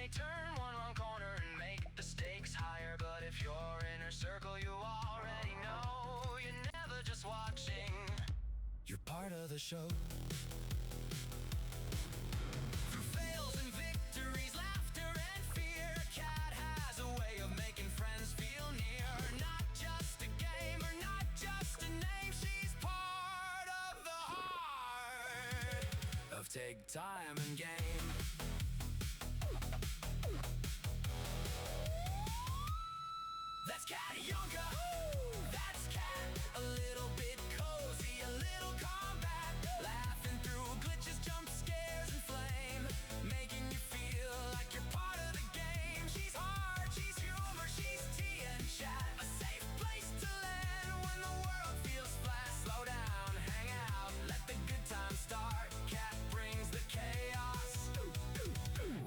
may turn one wrong corner and make the stakes higher, but if you're in her circle, you already know you're never just watching, you're part of the show. Through fails and victories, laughter and fear, Cat has a way of making friends feel near. Not just a game or not just a name, she's part of the heart of Take Time and Game. That's Cat Yonka, that's Cat. A little bit cozy, a little combat, laughing through glitches, jump scares and flame, making you feel like you're part of the game. She's hard, she's humor, she's tea and chat, a safe place to land when the world feels flat. Slow down, hang out, let the good times start. Cat brings the chaos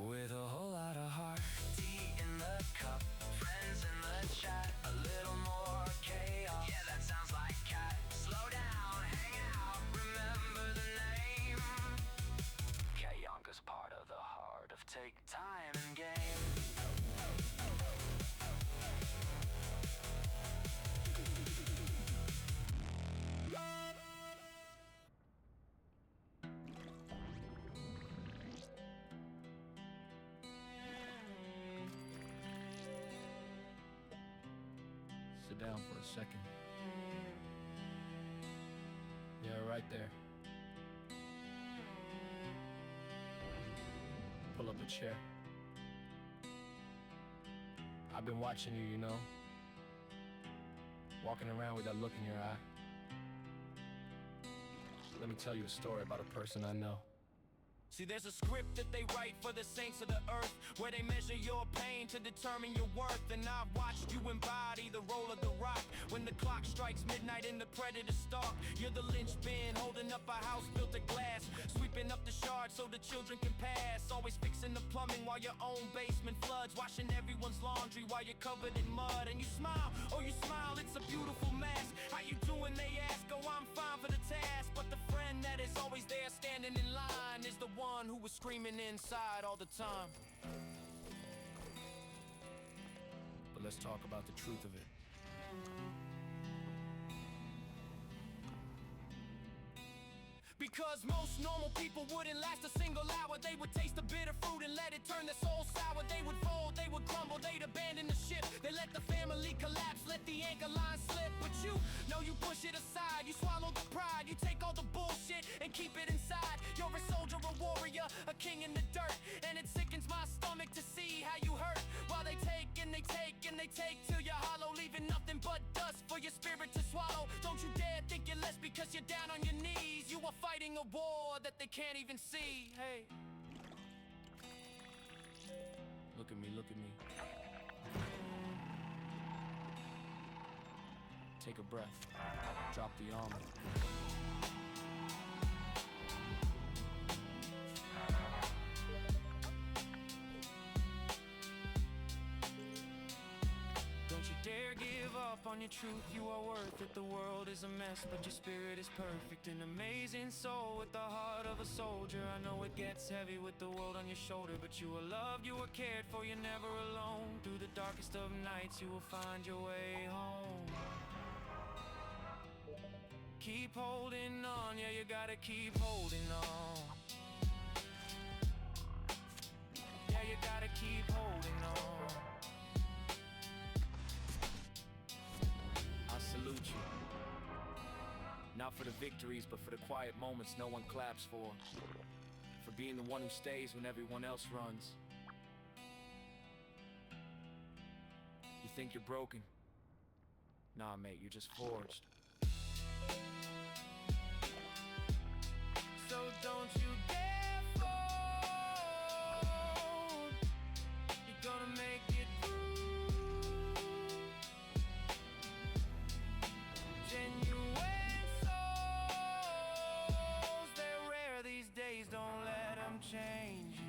with a whole lot of heart. Tea in the cup, friends in the chat, a little more chaos. Yeah, that sounds like Cat. Slow down, hang out, remember the name. Cat Yonka's part of the heart of Take Time and Game. Sit down for a second. Yeah, right there. Pull up a chair. I've been watching you, you know, walking around with that look in your eye. Let me tell you a story about a person I know. See, there's a script that they write for the saints of the earth, where they measure your pain to determine your worth. And I've watched you embody the role of the rock. When the clock strikes midnight and the predators stalk, you're the linchpin holding up a house built of glass, sweeping up the shards so the children can pass. Always fixing the plumbing while your own basement floods, washing everyone's laundry while you're covered in mud. And you smile, oh you smile, it's a beautiful mask. How you doing, they ask, oh I'm fine for the task. But the friend that is always there standing in line is the one who was screaming inside all the time. But let's talk about the truth of it. Because most normal people wouldn't last a single hour. They would taste the bitter fruit and let it turn their soul sour. They would fold, they would crumble, they'd abandon the ship. They let the family collapse, let the anchor line slip. But you know you push it aside, you swallow the pride, you take all the bullshit and keep it inside. You're a soldier, a warrior, a king in the dirt, and it sickens my stomach to see how you hurt. While they take and they take and they take till you're hollow, leaving nothing but dust for your spirit to swallow. Don't you dare think you're less because you're down on your knees. You are fighting a war that they can't even see. Hey, Look at me, look at me. Take a breath. Drop the armor. don't you dare give up on your truth. You are worth it. The world is a mess, but your spirit is perfect. An amazing soul with the heart of a soldier. I know it gets heavy with the world on your shoulder, but you are loved, you are cared for, you're never alone. Through the darkest of nights, you will find your way home. Keep holding on, yeah, you gotta keep holding on. Yeah, you gotta keep holding on. I salute you. Not for the victories, but for the quiet moments no one claps for. For being the one who stays when everyone else runs. You think you're broken? Nah, mate, you're just forged. So don't you dare fold. You're gonna make it through. Genuine souls, they're rare these days. Don't let them change you.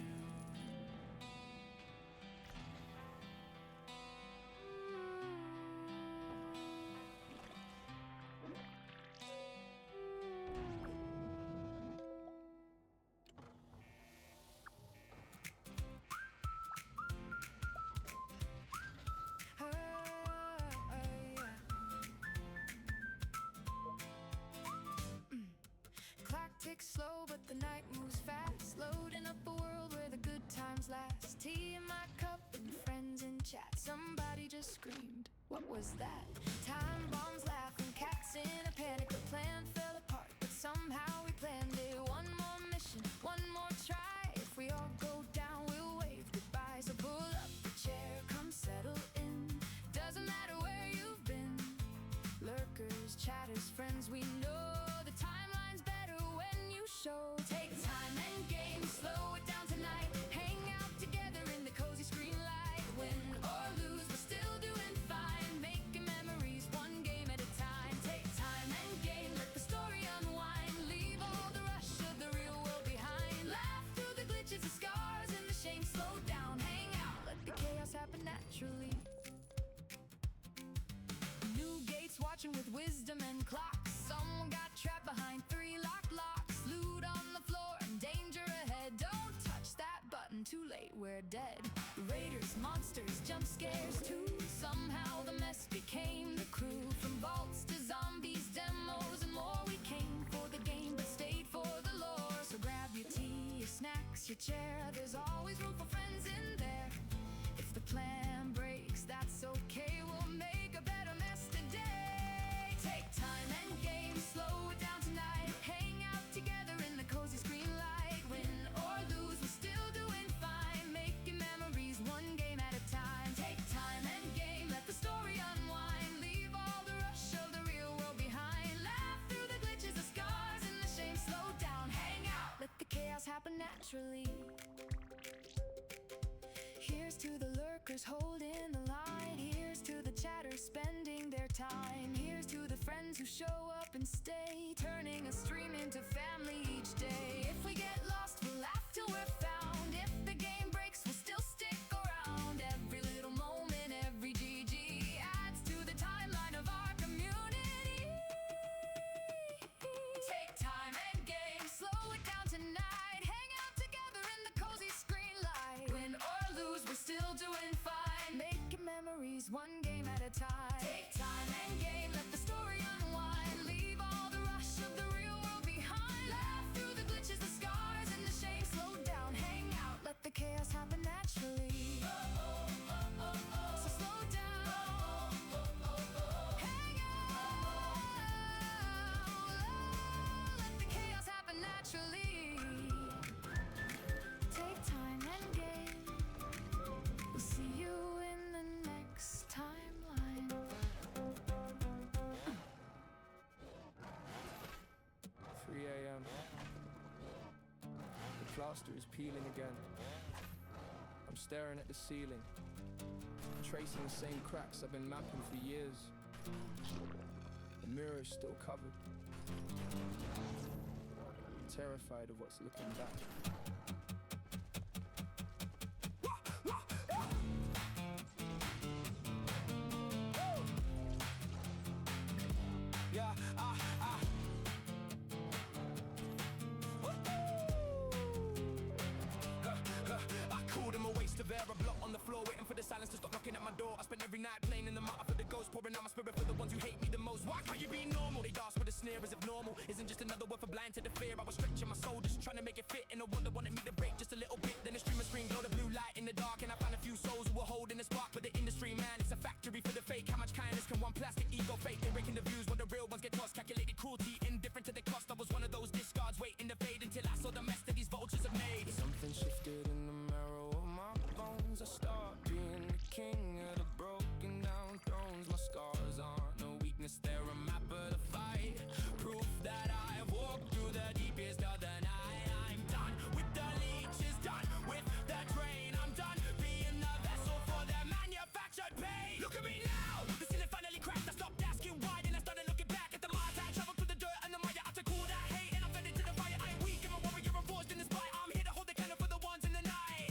ticks slow, but the night moves fast. Loading up a world where the good times last. Tea in my cup and friends in chat. Somebody just screamed, what was that? Time bombs laughing, cats in a panic. The plan fell apart, but somehow we planned it. One more mission, one more try. If we all go down, we'll wave goodbye. So pull up the chair, come settle in. Doesn't matter where you've been. Lurkers, chatters, friends we know. The timeline's better when you show. Take time and game, slow it down tonight. Hang out together in the cozy screen light. Win or lose, we're still doing fine. Making memories one game at a time. Take time and game, let the story unwind. Leave all the rush of the real world behind. Laugh through the glitches, the scars, and the shame. Slow down, hang out, let the chaos happen naturally. New gates watching with wisdom and clocks. Someone got trapped behind 3 locked locks. Loot on the floor and danger ahead. Don't touch that button, too late, we're dead. Raiders, monsters, jump scares too. Somehow the mess became the crew. From vaults to zombies, demos, and more. We came for the game but stayed for the lore. So grab your tea, your snacks, your chair. There's always room for friends in there. If the plan breaks, that's okay. We'll make a better mess today. Take time and game, slow it down tonight. Hang out together in the cozy screen light. Win or lose, we're still doing fine. Making memories one game at a time. Take time and game, let the story unwind. Leave all the rush of the real world behind. Laugh through the glitches, the scars, and the shame. Slow down, hang out, let the chaos happen naturally. Here's to the lurkers holding the line. Here's to the chatters spending their time. Here's to the friends who show up and stay, turning a stream into family each day. If we get lost, we'll laugh till we're found. If the game breaks, we'll still stick around. Every little moment, every GG adds to the timeline of our community. Take time and game, slow it down tonight. Hang out together in the cozy screen light. Win or lose, we're still doing fine. Making memories one game at a time. Take time and game, let the story unwind. Leave all the rush of the real world behind. Laugh through the glitches, the scars, and the shame. Slow down, hang out, let the chaos happen naturally. So slow down, hang out, let the chaos happen naturally. Take time and game, we'll see you in the next timeline. 3 a.m. The plaster is peeling again. I'm staring at the ceiling, tracing the same cracks I've been mapping for years. The mirror's still covered. Terrified of what's looking back. Yeah, I called him a waste of air, a block on the floor, waiting for the silence to stop knocking at my door. I spent every night playing in the matter for the ghost, pouring out my spirit for the ones who hate me the most. Why can't you be normal? They ask with a sneer as if normal isn't just another word for blind to the fear. I was stretching my soul, just trying to make it fit, and I wonder wanted me to break just a little bit. Then the streamer screen glowed a blue light in the dark, and I found a few souls who were holding the spark. But the industry, man, it's a factory for the fake. How much kindness can one plastic ego fake? They're breaking the views when the real ones get tossed. Calculated cruelty, indifferent to the cost. I was one of those discards waiting to fade until I saw the mess that these vultures have made. Something shifted in the marrow of my bones. I start being the king of the broken down thrones. My scars aren't no weakness, they're a map of the fight. Proof that I have walked through the deepest of the night. I'm done with the leeches, done with the drain. I'm done being the vessel for their manufactured pain. Look at me now, the ceiling finally cracked. I stopped asking why, then I started looking back at the miles I traveled through the dirt and the mire. I took all that hate and I fed it to the fire. I ain't weak, I'm a warrior, I'm forged in this fight. I'm here to hold the candle for the ones in the night.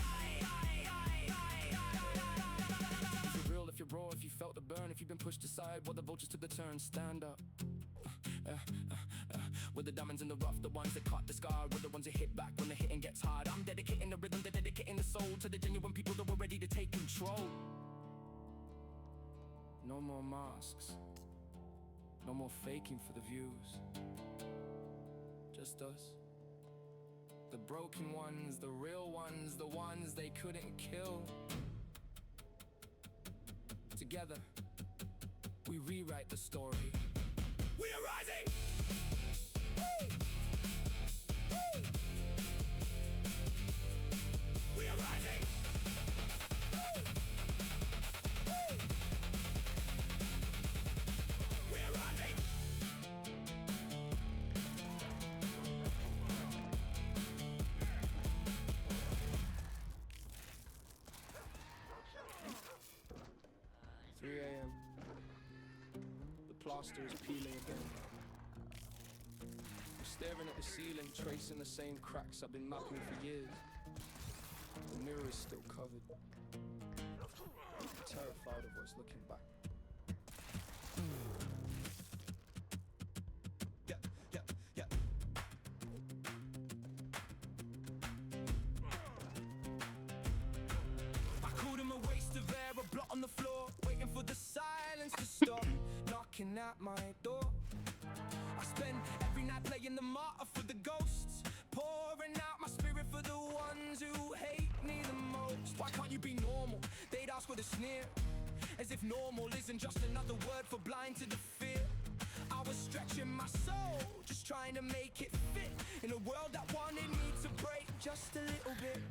If you're real, if you're raw, if you felt the burn, if you've been pushed aside while the vultures took the turn, stand up. With the diamonds in the rough, the ones that caught the scar, with the ones that hit back when the hitting gets hard. I'm dedicating the rhythm, they're dedicating the soul to the genuine people that were ready to take control. No more masks, no more faking for the views. Just us, The broken ones, the real ones, the ones they couldn't kill. Together, we rewrite the story. We are rising! Woo! Woo! We are rising! Woo! Woo! We are rising! 3 a.m. The plaster is peeling again. I'm staring at the ceiling, tracing the same cracks I've been mapping for years. The mirror is still covered. I'm terrified of what's looking back. I called him a waste of air, a blot on the floor, waiting for the silence to stop knocking at my door. I spend every night playing the martyr for the ghosts, pouring out my spirit for the ones who hate me the most. Why can't you be normal? They'd ask with a sneer, as if normal isn't just another word for blind to the fear. I was stretching my soul, just trying to make it fit in a world that wanted me to break just a little bit.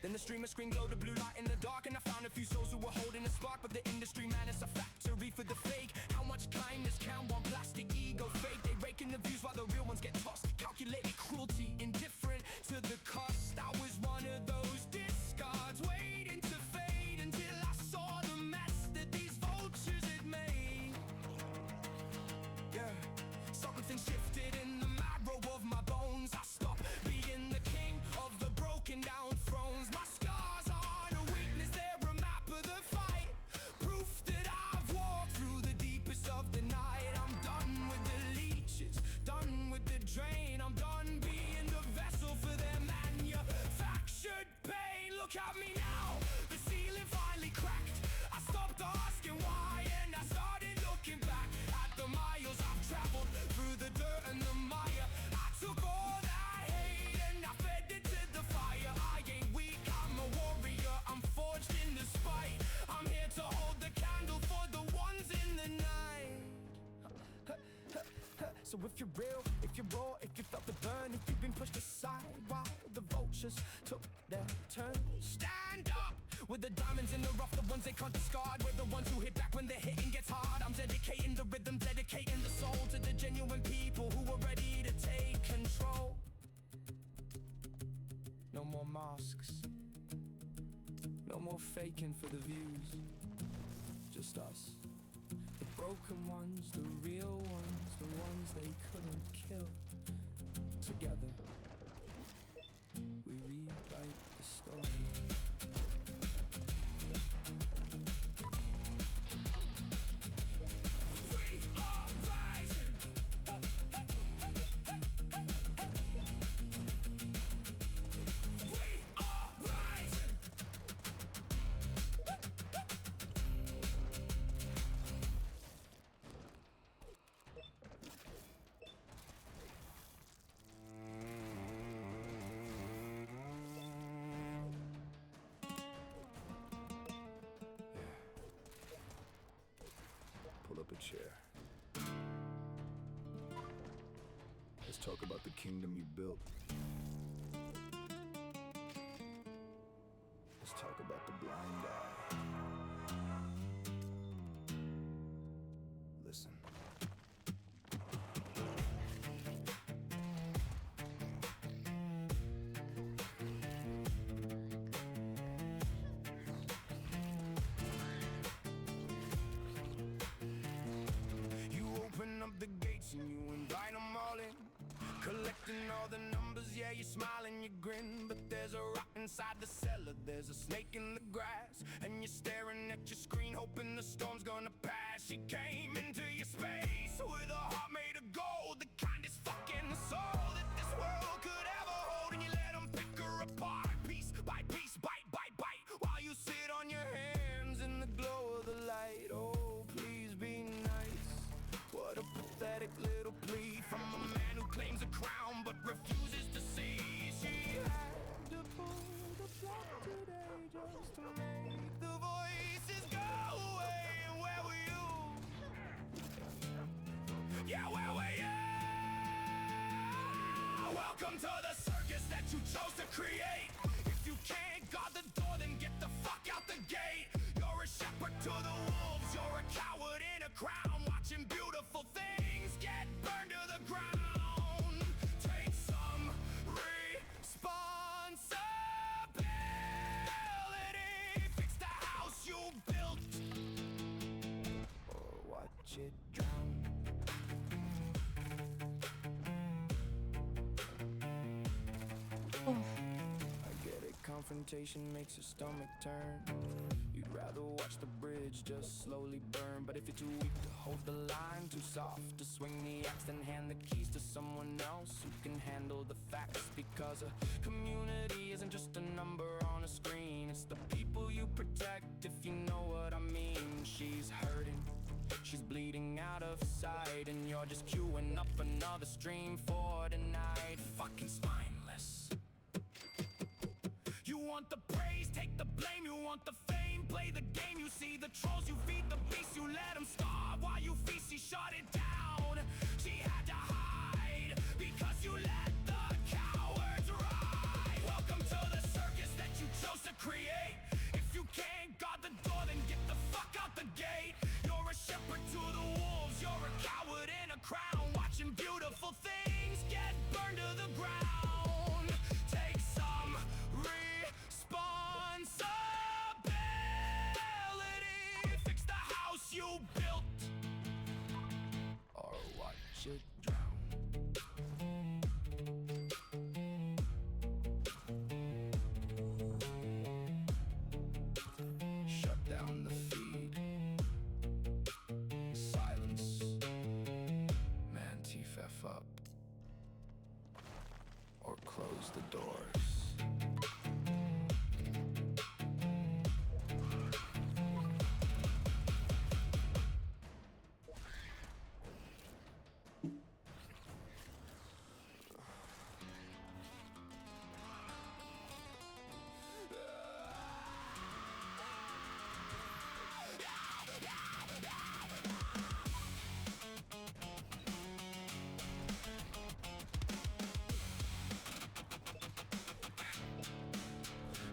Then the streamer screen glowed a blue light in the dark, and I found a few souls who were holding a spark. But the industry, man, it's a factory for the fake. How much kindness can one plastic ego fake? They raking the views while the real ones get tossed. Calculated cruelty, indifferent to the cost. I was one of those discards, waiting to fade until I saw the mess that these vultures had made. Yeah, something shifted in the marrow of my bones. I stopped being the king of the broken down thrones. My scars aren't a weakness, they're a map of the fight. Proof that I've walked through the deepest of the night. I'm done with the leeches, done with the drain. I'm done being the vessel for their manufactured pain. Look at me now, the ceiling finally cracked. I stopped asking why and I started looking back at the miles I've traveled through the dirt and the mire. I took all that hate and I fed it to the fire. I ain't weak, I'm a warrior, I'm forged in the spite. I'm here to hold the candle for the ones in the night. So if you're real, if you're raw, if you felt the burn, if you've been pushed aside while the vultures took their turn, stand up with the diamonds in the rough, the ones they can't discard. We're the ones who hit back when the hitting gets hard. I'm dedicating the rhythm, dedicating the soul to the genuine people who are ready to take control. No more masks, no more faking for the views, just us. The broken ones, the real ones, the ones they couldn't kill. Together, we rewrite the story. We are rising! We are rising! Pull up a chair. Let's talk about the kingdom you built. Let's talk about the blind eye. Listen. You open up the gates and you invite them all in, collecting all the numbers, yeah, you smile and you grin. But there's a rock inside the cellar, there's a snake in the grass, and you're staring at your screen hoping the storm's gonna pass. She came into your space with a heart made of gold, the kindest fucking soul that this world could ever hold. And you let them pick her apart, piece by piece, bite by bite, while you sit on your hands in the glow of the light. Oh, please be nice. What a pathetic little plea from a man who claims a crown but refuses to see. She Welcome to the circus that you chose to create. If you can't guard the door, then get the fuck out the gate. You're a shepherd to the wolves, you're a coward in a crown, watching beautiful things get burned to the ground. Take some responsibility. Fix the house you built, or watch it drown. I get it, confrontation makes your stomach turn. You'd rather watch the bridge just slowly burn. But if you're too weak to hold the line, too soft to swing the axe, then hand the keys to someone else who can handle the facts. Because a community isn't just a number on a screen, it's the people you protect, if you know what I mean. She's hurting, she's bleeding out of sight, and you're just queuing up another stream for tonight. Fucking spineless. You want the praise, take the blame. You want the fame, play the game. You see the trolls, you feed the beast. You let them starve while you feast. She shut it down, she had to hide, because you let the cowards ride. Welcome to the circus that you chose to create. If you can't guard the door, then get the fuck out the gate. You're a shepherd to the wolves, you're a coward in a crown, watching beautiful things get burned to the ground. Take some responsibility. Fix the house you built, or watch it drown. Shut down the feed. Silence. Man, TFF up. Or close the doors.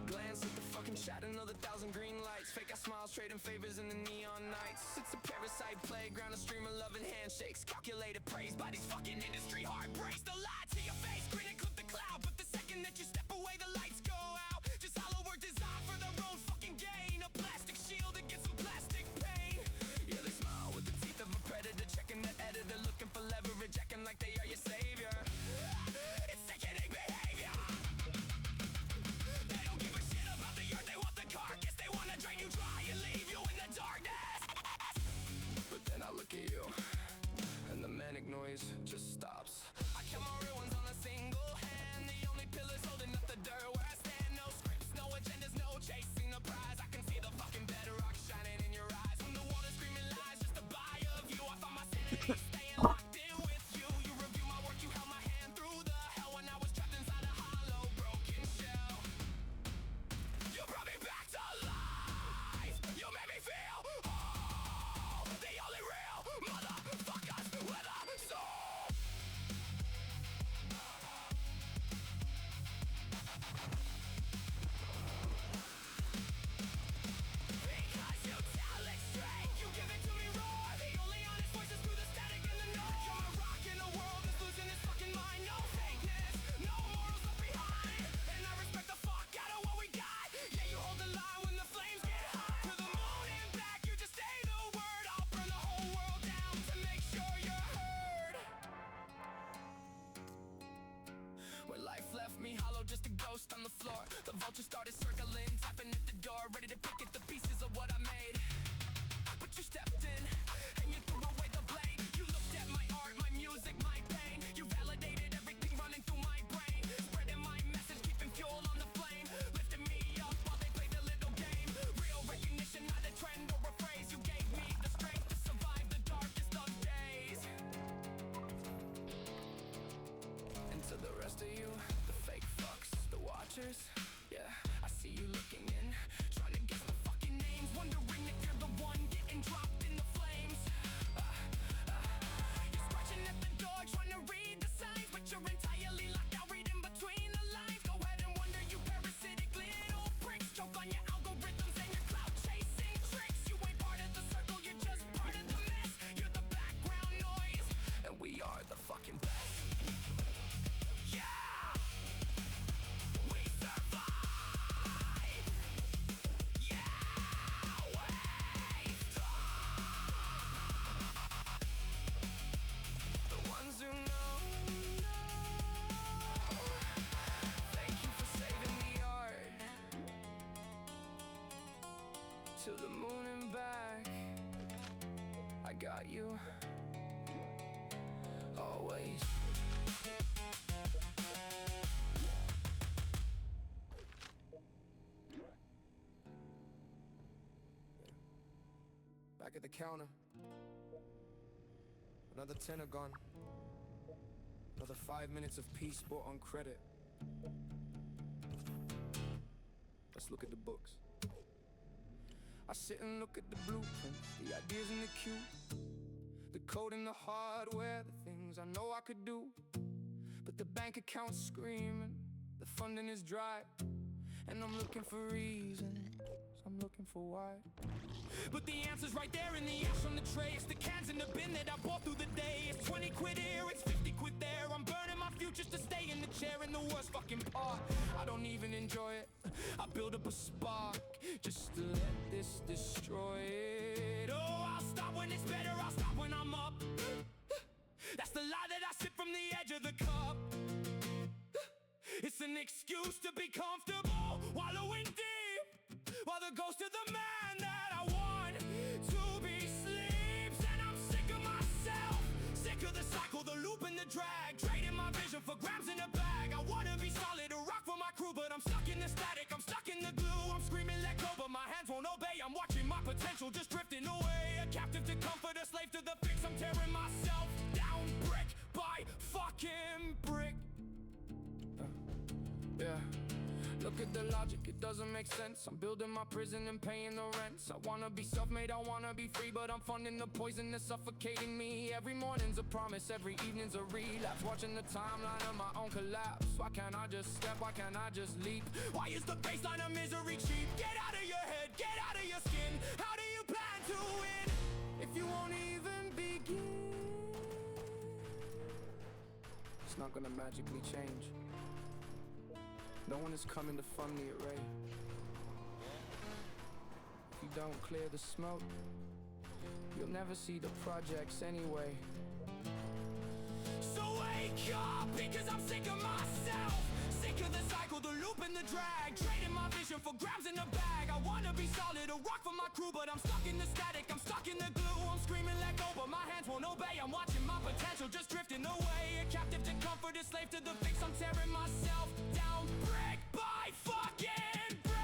Glance at the fucking chat, another 1,000 green lights. Fake out smiles, trading favors in the neon nights. It's a parasite playground, a stream of love and handshakes. Calculated praise by these fucking industry heartbreaks. The lie to your face, grin and clip the cloud. But the second that you step away, the lights go out. Just hollow work designed for their own fucking gain. A plastic shield against some plastic pain. Yeah, they smile with the teeth of a predator, checking the editor, looking for leverage, acting like they are your savior. It's sickening behavior. They don't give a shit about the earth, they want the carcass. They wanna drain you dry and leave you in the darkness. But then I look at you, and the manic noise just stops. I count my real ones on a single hand. The only pillars holding up the dirt where I stand. No scripts, no agendas, no chasing the prize. I can see the fucking bedrock shining in your eyes. From the water screaming lies just to buy a view. I find my sanity staying locked in with you. You review my work, you held my hand through the hell when I was trapped inside a hollow, broken shell. You brought me back to life. You made me feel whole. The only real motherfuckers with a soul. Because you tell it straight, you give it to me raw. The only honest voices through the static and the noise. You're a rock in a world that's losing its fucking mind. No fakeness, no morals left behind. And I respect the fuck out of what we got. Yeah, you hold the line when the flames get hot. To the moon and back, you just say the word. I'll burn the whole world down to make sure you're heard. When life left me hollow, just a ghost on the floor. The vultures started circling, tapping at the door, ready to pick at the pieces of what I made. But you stepped in, and you threw away the blade. You looked at my art, my music, my pain. You validated everything running through my brain. Spreading my message, keeping fuel on the flame. Lifting me up while they played the little game. Real recognition, not a trend or a phrase. You gave me the strength to survive the darkest of days. And to the rest of you, the fake fucks, the watchers, yeah, I see you looking in, trying to guess the fucking to the moon and back. I got you, always. Back at the counter, another tenner gone. Another 5 minutes of peace bought on credit. Let's look at the books. I sit and look at the blueprint, the ideas in the queue, the code and the hardware, the things I know I could do. But the bank account's screaming, the funding is dry, and I'm looking for reasons, I'm looking for why. But the answer's right there in the ash on the tray. It's the cans in the bin that I bought through the day. It's 20 quid here, it's 50 quid there. I'm burning my futures to stay in the chair. And the worst fucking part, I don't even enjoy it. I build up a spark just to let this destroy it. Oh, I'll stop when it's better, I'll stop when I'm up. That's the lie that I sip from the edge of the cup. It's an excuse to be comfortable, wallowing deep, while the ghost of the man that I want to be sleeps. And I'm sick of myself, sick of the cycle, the loop and the drag, trading my vision for grams in a bag. I wanna be solid, a rock for my crew, but I'm stuck in the static, I'm stuck in the glue. I'm screaming let go, but my hands won't obey. I'm watching my potential just drifting away. A captive to comfort, a slave to the fix. I'm tearing myself down brick by fucking brick. Yeah. Look at the logic, it doesn't make sense. I'm building my prison and paying the rents. I wanna be self-made, I wanna be free, but I'm funding the poison that's suffocating me. Every morning's a promise, every evening's a relapse. Watching the timeline of my own collapse. Why can't I just step, why can't I just leap? Why is the baseline of misery cheap? Get out of your head, get out of your skin. How do you plan to win if you won't even begin? It's not gonna magically change. No one is coming to fund the array. If you don't clear the smoke, you'll never see the projects anyway. So wake up, because I'm sick of myself, sick of the cycle, the loop and the drag, trading my vision for grams in a bag. I wanna be solid, a rock for my crew, but I'm stuck in the static, I'm stuck in the glue. I'm screaming let go, but my hands won't obey. I'm watching my potential just drifting away. A captive to comfort, a slave to the fix. I'm tearing myself down brick by fucking brick.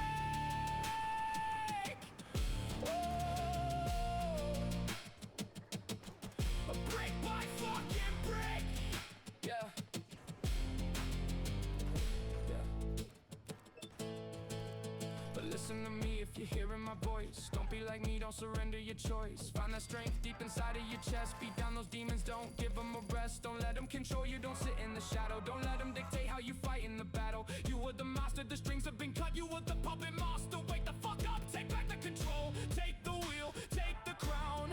A brick by fucking brick. Yeah. But listen to me if you're hearing my voice. Don't be like me, don't surrender your choice. Find that strength deep inside of your chest. Beat down those demons, don't give them a rest. Don't let them control you, don't sit in the shadow. Don't let them dictate how you fight in the battle. You were the master, the strings have been cut. You were the puppet master, wake the fuck up. Take back the control, take the wheel, take the crown.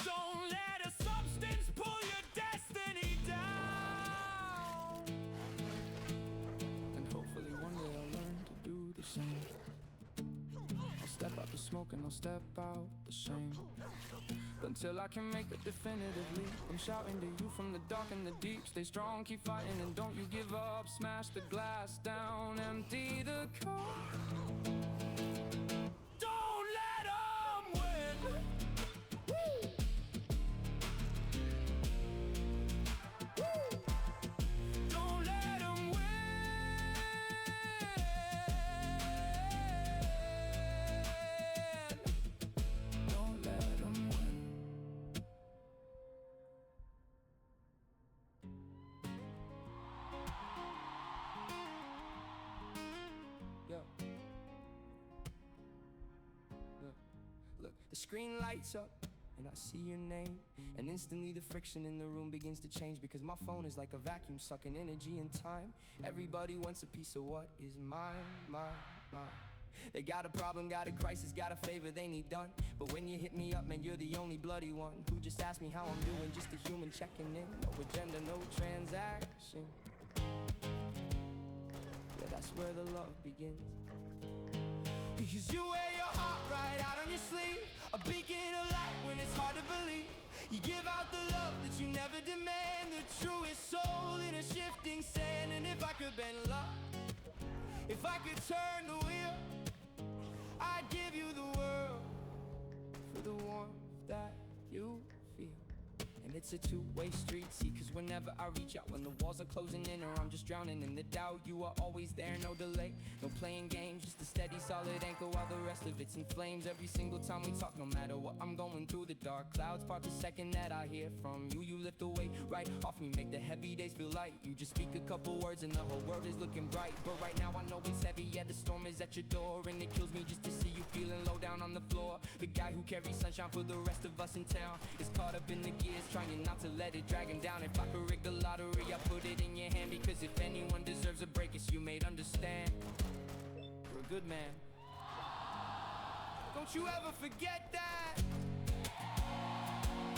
Don't let a substance pull your destiny down. And hopefully one day I'll learn to do the same. I'll step out the smoke and I'll step out the shame. Until I can make a definitive leap. I'm shouting to you from the dark and the deep. Stay strong, keep fighting, and don't you give up. Smash the glass down, empty the cup. Don't let them win. Woo! Woo! Don't let them win. Don't let them win. Yo. Look, the screen lights up and I see your name, and instantly the friction in the room begins to change, because my phone is like a vacuum sucking energy and time. Everybody wants a piece of what is mine, mine, mine. They got a problem, got a crisis, got a favor they need done. But when you hit me up, man, you're the only bloody one who just asked me how I'm doing, just a human checking in. No agenda, no transaction. Yeah, that's where the love begins. Because you wear your heart right out on your sleeve, a beacon of light when it's hard to believe. You give out the love that you never demand, the truest soul in a shifting sand. And if I could bend luck, if I could turn the wheel, I'd give you the world. the warmth that you feel. And it's a two-way street, see, cause whenever I reach out, when the walls are closing in or I'm just drowning in the doubt, you are always there, no delay, no playing games, just a steady solid anchor while the rest of it's in flames. Every single time we talk, no matter what I'm going through, the dark clouds part the second that I hear from you. You lift the weight right off me, make the heavy days feel light. You just speak a couple words and the whole world is looking bright. But right now I know it's heavy, yeah, the storm is at your door, and it kills me just to see you feeling low down on the floor. The guy who carries sunshine for the rest of us in town is caught up in the gears, trying not to let it drag him down. If I could rig the lottery, I put it in your hand, because if anyone deserves a break, it's you, mate, understand. You're a good man. Don't you ever forget that.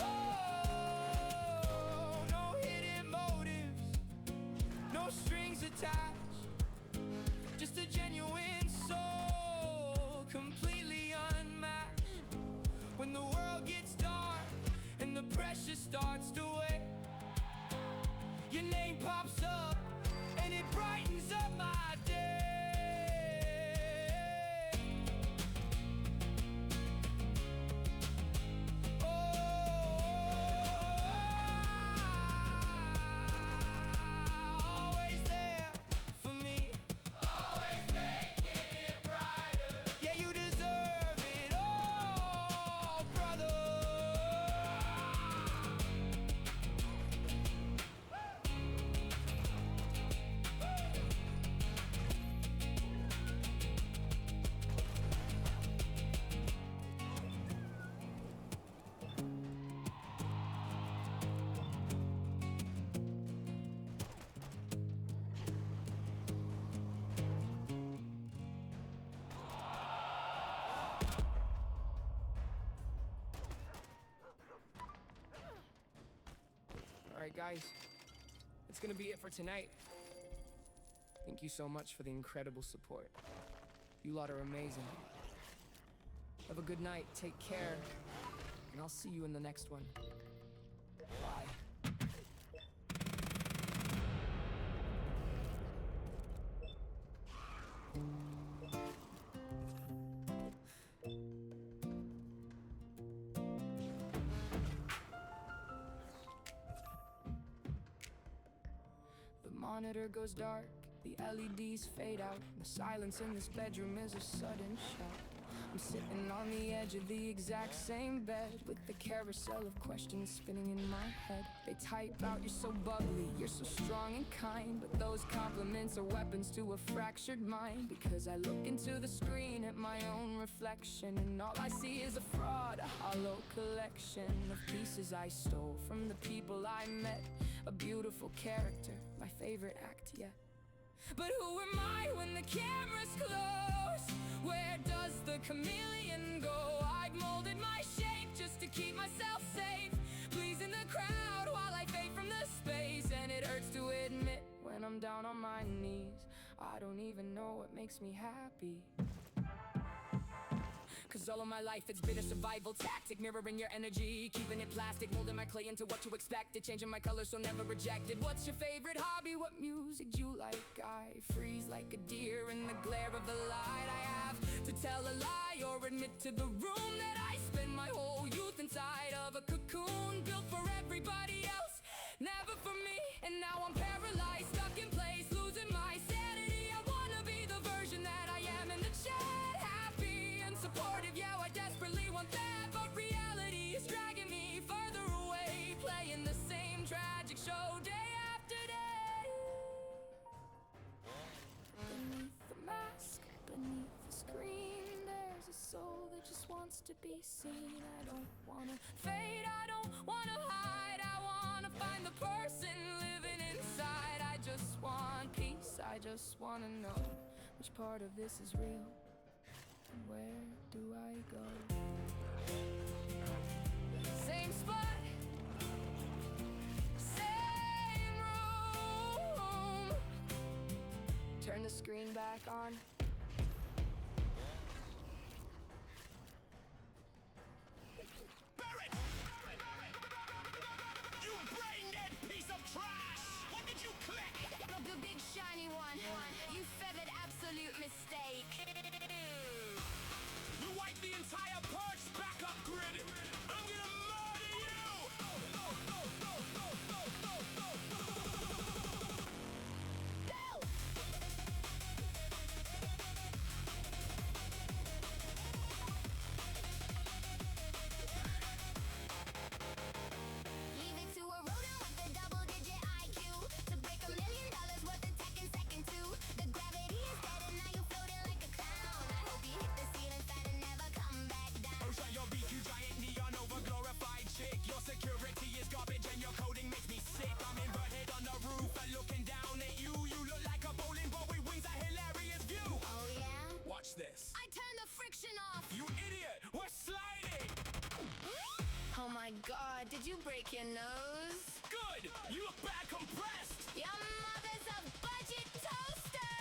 Oh, no hidden motives, no strings attached, just a genuine soul, completely unmatched. When the world gets dark and the pressure starts to weigh, your name pops up and it brightens up my day. Always there for me, always making it brighter. Yeah, you deserve it all, brother. Alright guys, it's gonna be it for tonight. Thank you so much for the incredible support. You lot are amazing. Have a good night, take care, and I'll see you in the next one. Bye. The monitor goes dark, the LEDs fade out. The silence in this bedroom is a sudden shock. I'm sitting on the edge of the exact same bed, with the carousel of questions spinning in my head. They type out, you're so bubbly, you're so strong and kind, but those compliments are weapons to a fractured mind. Because I look into the screen at my own reflection, and all I see is a fraud, a hollow collection of pieces I stole from the people I met. A beautiful character, my favorite act yet. But who am I when the camera's close? Where does the chameleon go? I've molded my shape just to keep myself safe, pleasing the crowd while I fade from the space. And it hurts to admit when I'm down on my knees, I don't even know what makes me happy. Cause all of my life it's been a survival tactic, mirroring your energy, keeping it plastic, molding my clay into what you expected, changing my color so never rejected. What's your favorite hobby? What music do you like? I freeze like a deer in the glare of the light. I have to tell a lie or admit to the room that I spend my whole youth inside of a cocoon, built for everybody else, never for me. And now I'm paralyzed, stuck in place, losing my sanity. I wanna be the version that I am in the chat, happy and supportive. Yeah, I desperately want that, but reality is dragging me further away, playing the same tragic show day after day. Beneath the mask, beneath the screen, there's a soul that just wants to be seen. I don't wanna fade, I don't wanna hide, I wanna find the person living inside. I just want peace, I just wanna know which part of this is real, and where do I go? Same spot, same room. Turn the screen back on. Barrett! You brain-dead piece of trash! What did you click? The big shiny one. You feathered absolute mistake. You wiped the entire Purge backup grid! God, did you break your nose? Good! You look bad compressed! Your mother's a budget toaster!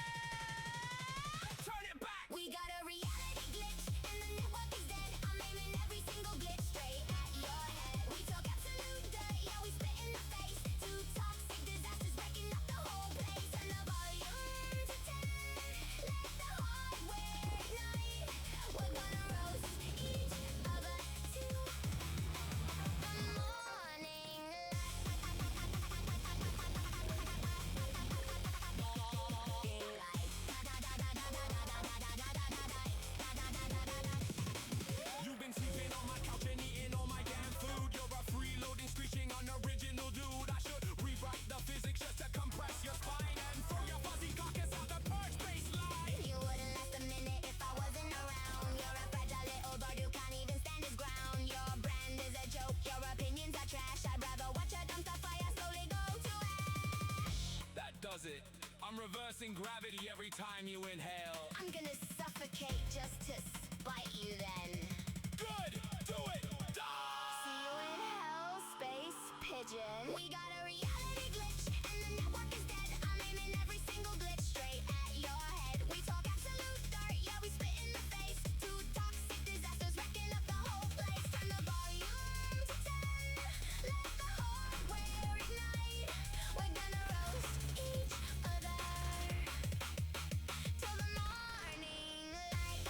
Turn it back! We got a reality glitch and the network is dead. I'm aiming every single glitch straight at your head. We talk absolute dirt, yeah, we spit in the face. Two toxic disasters wrecking up the whole place. Turn the volume to 10. Let the hardware ignite. We're gonna roast each other to the morning You've been sleeping on my couch and eating all my damn food. You're a freeloading, screeching, unoriginal dude. I should rewrite the physics just to compress your spine and throw your fuzzy carcass out the purge baseline. You wouldn't last a minute if I wasn't around. You're a fragile little bird who can't even stand his ground. Your brand is a joke, your opinions are trash. I'd rather watch a dumpster fire slowly go to ash. That does it. I'm reversing gravity every time you inhale. I'm gonna suffocate just to spite you then. Good! Do it! Die! See you in hell, space pigeon. We got a reality glitch and the network is dead. I'm aiming every single glitch straight at your head. We talk absolute dirt, yeah, we spit in the face. Two toxic disasters wrecking up the whole place. Turn the volume to 10. Let the hardware ignite. We're gonna roast each other till the morning light.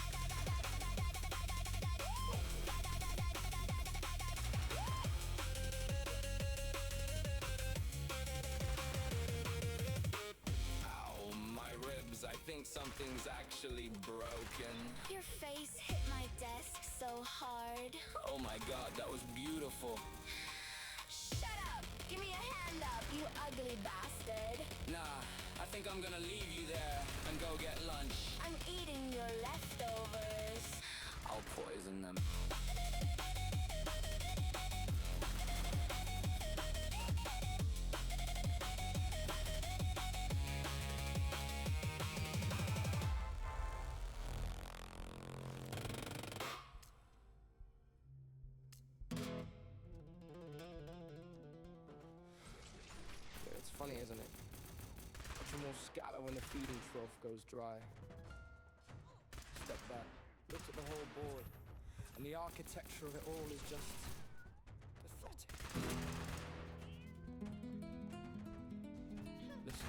Ow, my ribs. I think something's actually broken. Your face hit my desk so hard. Oh my god, that was beautiful. Shut up! Give me a hand up, you ugly bastard. Nah, I think I'm gonna leave you there and go get lunch. I'm eating your leftovers. I'll poison them. It's funny, isn't it? Much more scatter when the feeding trough goes dry. Step back, look at the whole board, and the architecture of it all is just pathetic. Listen.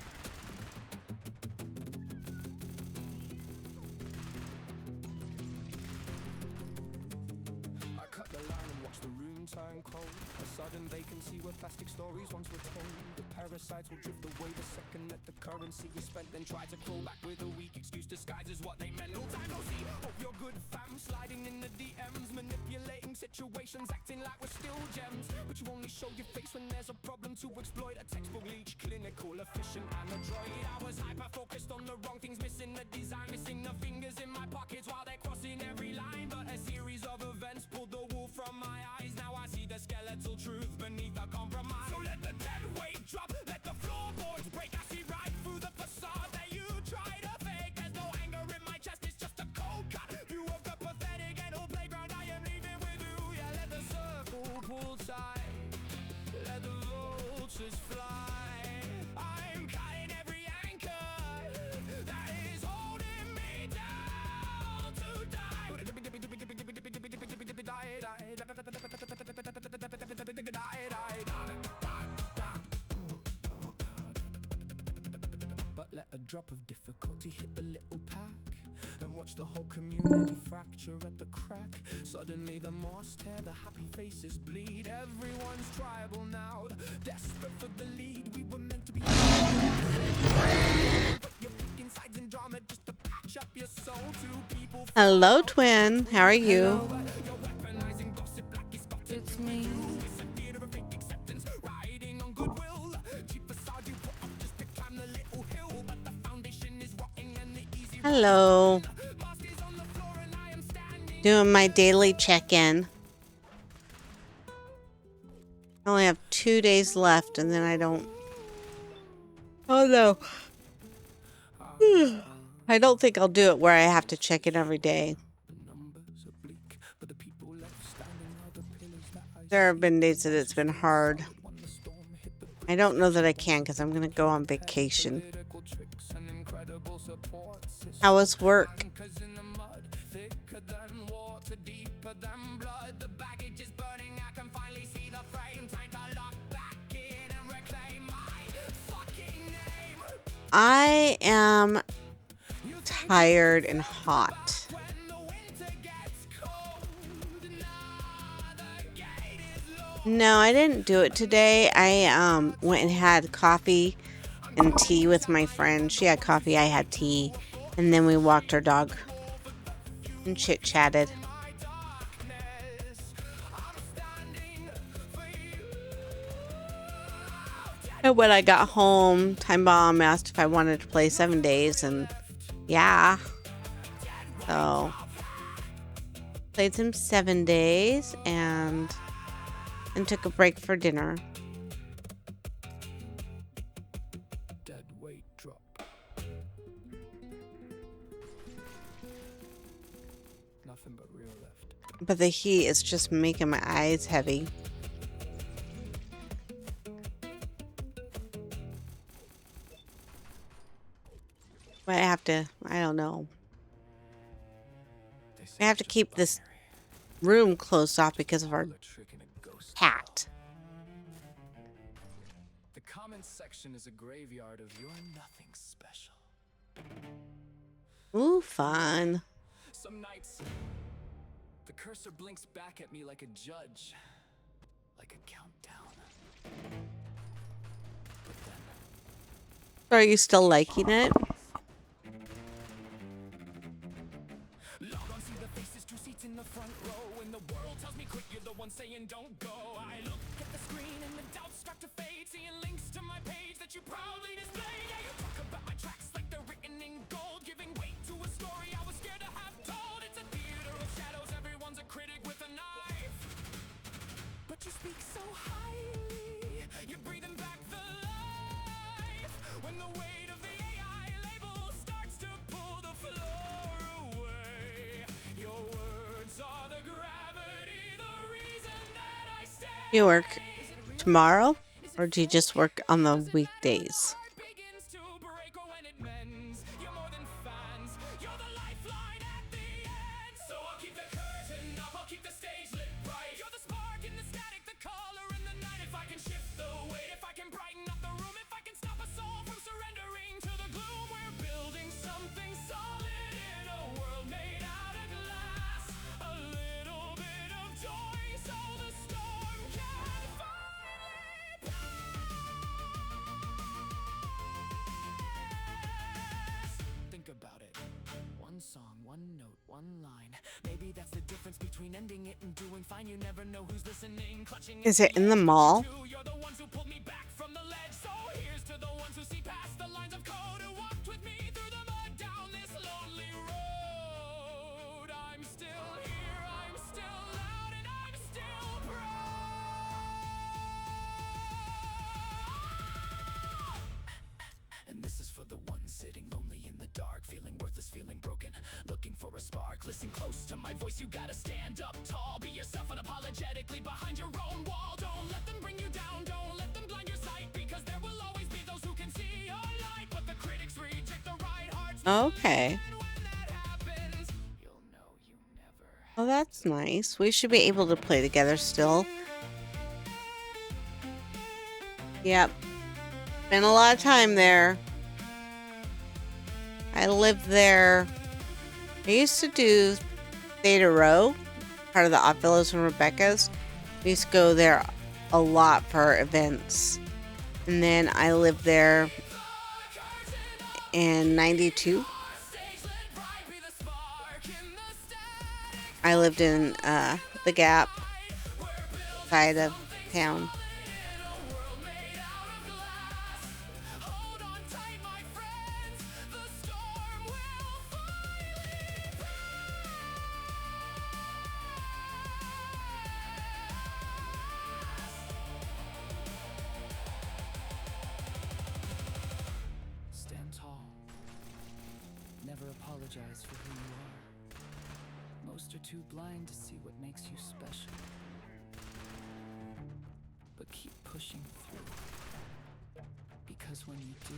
I cut the line and watch the room turn cold. A sudden vacancy where plastic stories once were told. The parasites will drift away the second that the currency is spent, then try to crawl back with a weak excuse disguises what they meant. No time, no see. Hope you're good, fam. Sliding in the DMs, manipulating situations, acting like we're still gems. But you only show your face when there's a problem to exploit. A textbook leech, clinical, efficient, and adroit. I was hyper focused on the wrong things, missing the design, missing the fingers in my pockets while they're crossing every line. But a series of events pulled the wool from my eyes. Now I see the skeletal truth beneath the compromise. So let the dead weight drop, let the floorboards break. I see right through the facade that you try to fake. There's no anger in my chest, it's just a cold cut view of the pathetic ghetto playground I am leaving with you. Yeah, let the circle pull tight, let the vultures fly. I'm cutting every anchor that is holding me down to die. But let a drop of difficulty hit the little pack and watch the whole community fracture at the crack. Suddenly the moss tear, the happy faces bleed. Everyone's tribal now, desperate for the lead. We were meant to be. But you're picking sides in drama just to patch up your soul to people. Hello, twin. How are you? It's me. Hello. Doing my daily check-in. I only have 2 days left and then I don't... Oh no. I don't think I'll do it where I have to check in every day. The numbers are bleak, but the people left standing are the pillars that I There have been days that it's been hard. I don't know that I can because I'm going to go on vacation. How was work? I am tired and hot. No, I didn't do it today. I went and had coffee and tea with my friend. She had coffee, I had tea, and then we walked our dog and chit-chatted. And when I got home, Time Bomb asked if I wanted to play 7 days, and yeah. So, played some 7 days and took a break for dinner. Dead weight drop. Nothing but real left. But the heat is just making my eyes heavy. But I don't know. I have to keep this room closed off because of our cat. The comments section is a graveyard of you're nothing special. Ooh, fun. Some nights, the cursor blinks back at me like a judge, like a countdown. But then, Are you still liking it? log on, see the faces, 2 seats in the front row, and the world tells me quit, you're the one saying don't go. I look at the screen and the doubts start to fade, seeing links to my page that you proudly displayed. Yeah, you talk about my tracks like they're written in gold, giving weight to a story I was scared to have told. It's a theater of shadows, everyone's a critic with a knife. But you speak so highly, you're breathing back the life. When the weight of the AI label starts to pull the floor away, your words are the gravity, the reason that I stay. You work tomorrow? Or do you just work on the weekdays? Heart begins to break when it mends. You're more than fans, you're the lifeline at the end. So I'll keep the curtain up, I'll keep the stage lit bright. You're the spark in the static, the color in the night. If I can shift the weight, if I can brighten up the room, if I can stop us all from surrendering to the gloom, we're building something solid in a world made out of glass. A little bit of joy so the storm can finally pass. Think about it. One song, one note, one line. Maybe that's the difference between ending it and doing fine. You never know who's listening, clutching. Is it in the mall? You're the ones who pulled me back from the ledge. So here's to the ones who see past the lines of code, who walked with me through the mud down this lonely road. I'm still here, I'm still loud, and I'm still proud. And this is for the ones sitting lonely in the dark, feeling worthless, feeling broken, looking for a spark. Listen close to my voice, you gotta stand up tall. Be yourself unapologetically behind your own wall. Don't let them bring you down, don't let them blind your sight, because there will always be those who can see your light. But the critics reject the right hearts. Okay. And when that happens, you'll know you never. Oh, that's nice. We should be able to play together still. Yep. Spent a lot of time there. I lived there. I used to do Theta Row, part of the Oddfellows and Rebecca's. We used to go there a lot for events. And then I lived there in 92. I lived in the Gap side of town. Hold on tight, my friends. The storm will finally pass. Stand tall. Never apologize for who you are. Most are too blind to see what makes you special. but keep pushing through. Because when you do,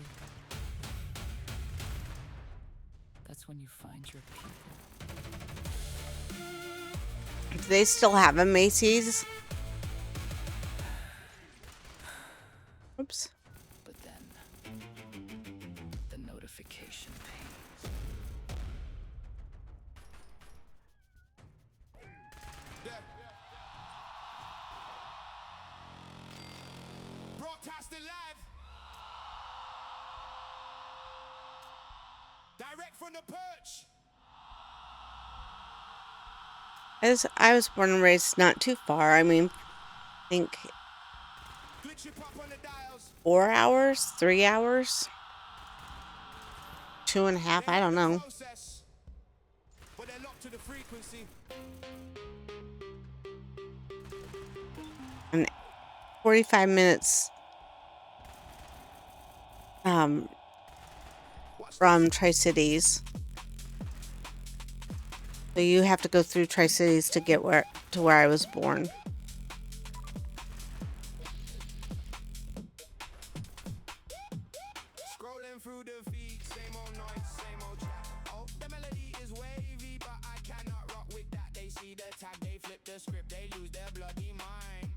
that's when you find your people. Do they still have a Macy's? Oops. But then, the notification pings. Broadcasting live. Direct from the perch. I was born and raised not too far. I mean, I think Glitchy pop on the dials. 4 hours, 3 hours, 2.5. I don't know. Process, but they're locked to the frequency. And 45 minutes from Tri-Cities. So you have to go through Tri-Cities to get where I was born. Scrolling through the feed, same old noise, same old chat. Oh, the melody is wavy, but I cannot rock with that. They see the tag, they flip the script, they lose their bloody mind.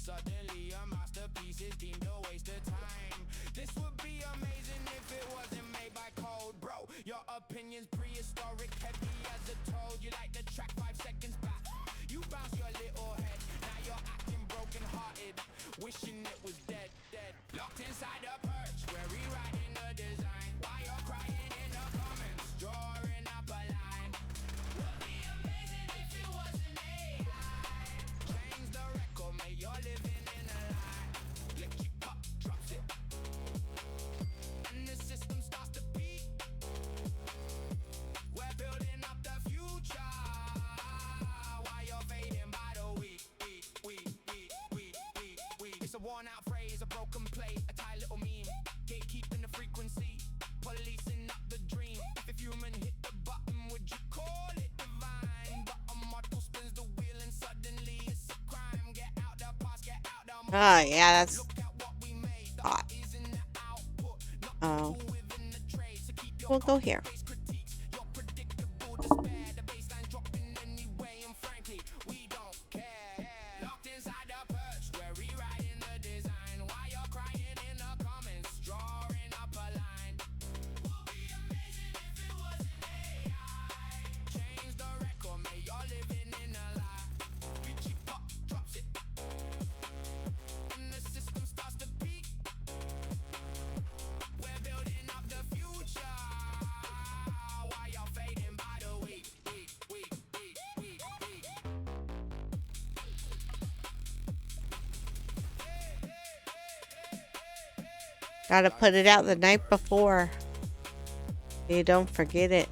Suddenly a masterpiece is deemed a waste of time. This would be amazing if it wasn't made by code, bro. Your opinion's prehistoric, heavy as a toad. You like the track 5 seconds back. You bounce your little head, now you're acting broken-hearted, wishing it was dead, dead. Locked inside a perch, we're rewriting the design. While you're crying in the comments, drawing up a line. Would be amazing if it wasn't AI. Change the record, mate, you're living in a lie. Electric pop drops it, and the system starts to peak. We're building up the future, while you're fading by the week. It's a worn out phrase, a broken plate, a tight little meme. Gatekeeping the frequency, policing up the dream. If human hit the button, would you call it divine? But a mortal spins the wheel and suddenly it's a crime. Get out the past, get out the moment. Oh, yeah, that's Look at what we made. The hot. is in the output, not Oh. the within the trade. So keep your We'll go here. base critiques, your predictable despair. The baseline dropping anyway, and frankly, we don't care. Locked inside the perch, we're rewriting the design. While you're crying in the comments, drawing up a line. Would be amazing if it wasn't AI. Change the record, mate, you're living in a lie. Glitchy pop drops it, and the system starts to peak. We're building up the future, while you're fading by the week. Gotta put it out the night before. You don't forget it.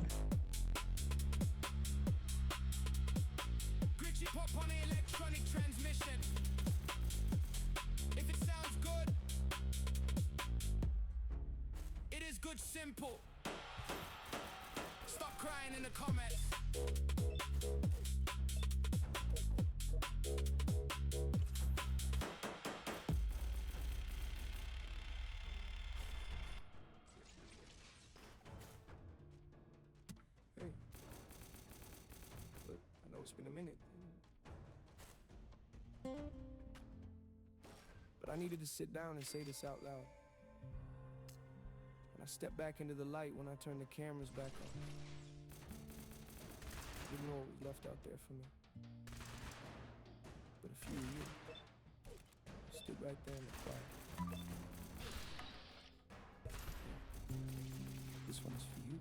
Glitchy pop on the electronic transmission. If it sounds good, it is good simple. Stop crying in the comments. Hey, but I know it's been a minute. But I needed to sit down and say this out loud. When I stepped back into the light, when I turned the cameras back on, didn't know what was left out there for me. But a few of you stood right there in the quiet. This one's for you.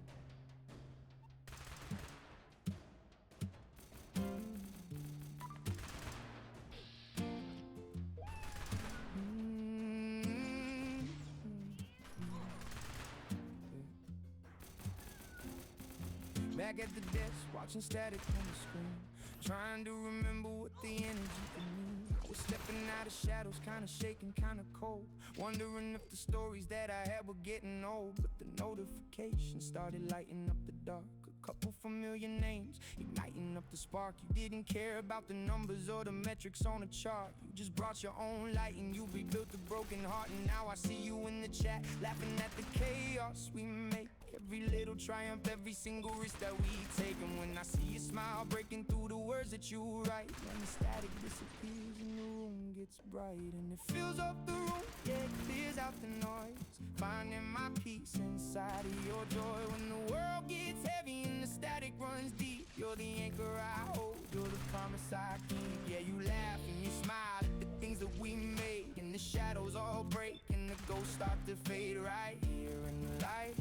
Back at the desk, watching static on the screen, trying to remember what the energy could mean. I was stepping out of shadows, kinda shaking, kinda cold, wondering if the stories that I had were getting old. But the notification started lighting up the dark. A couple familiar names, igniting up the spark. You didn't care about the numbers or the metrics on the chart. You just brought your own light and you rebuilt a broken heart. And now I see you in the chat, laughing at the chaos we make. Every little triumph, every single risk that we take. And when I see you smile breaking through the words that you write, when the static disappears and the room gets bright, and it fills up the room, yeah, it clears out the noise. Finding my peace inside of your joy. When the world gets heavy and the static runs deep, you're the anchor I hold, you're the promise I keep. Yeah, you laugh and you smile at the things that we made, and the shadows all break and the ghosts start to fade right here in the light.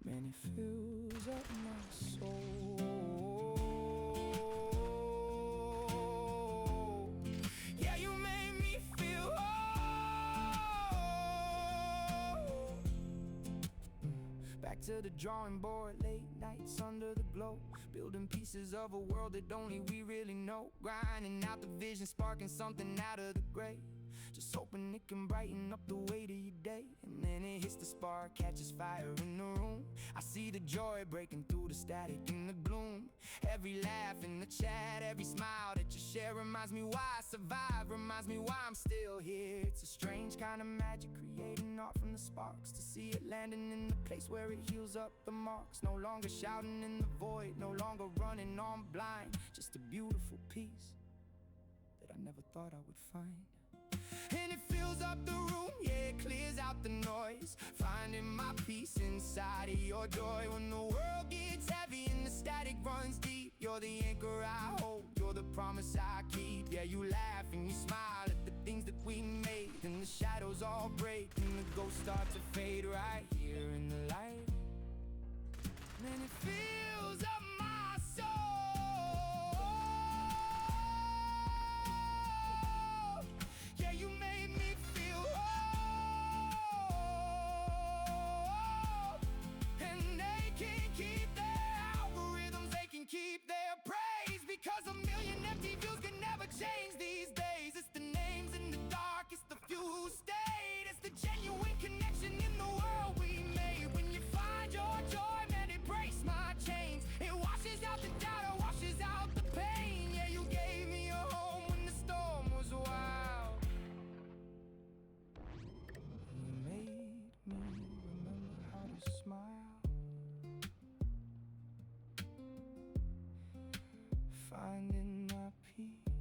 Man, it fills up my soul. Yeah, you made me feel whole. Back to the drawing board, late nights under the glow, building pieces of a world that only we really know. Grinding out the vision, sparking something out of the gray, just hoping it can brighten up the way to your day. And then it hits the spark, catches fire in the room. I see the joy breaking through the static in the gloom. Every laugh in the chat, every smile that you share reminds me why I survive, reminds me why I'm still here. It's a strange kind of magic, creating art from the sparks, to see it landing in the place where it heals up the marks. No longer shouting in the void, no longer running on blind, just a beautiful piece that I never thought I would find. And it fills up the room, yeah, it clears out the noise. Finding my peace inside of your joy. When the world gets heavy and the static runs deep, you're the anchor I hold, you're the promise I keep. Yeah, you laugh and you smile at the things that we made, and the shadows all break and the ghosts start to fade right here in the light. Man, it fills up my soul. Yeah, you made me feel whole. And they can't keep their algorithms, they can keep their praise, because a million empty views can never change these days. It's the names in the dark, it's the few who stayed, it's the genuine connection in the world we made. When you find your joy, man, it breaks my chains. It washes out the doubt, it washes out the pain. Yeah, you gave me a home when the storm was wild. You made me remember how to smile, finding my peace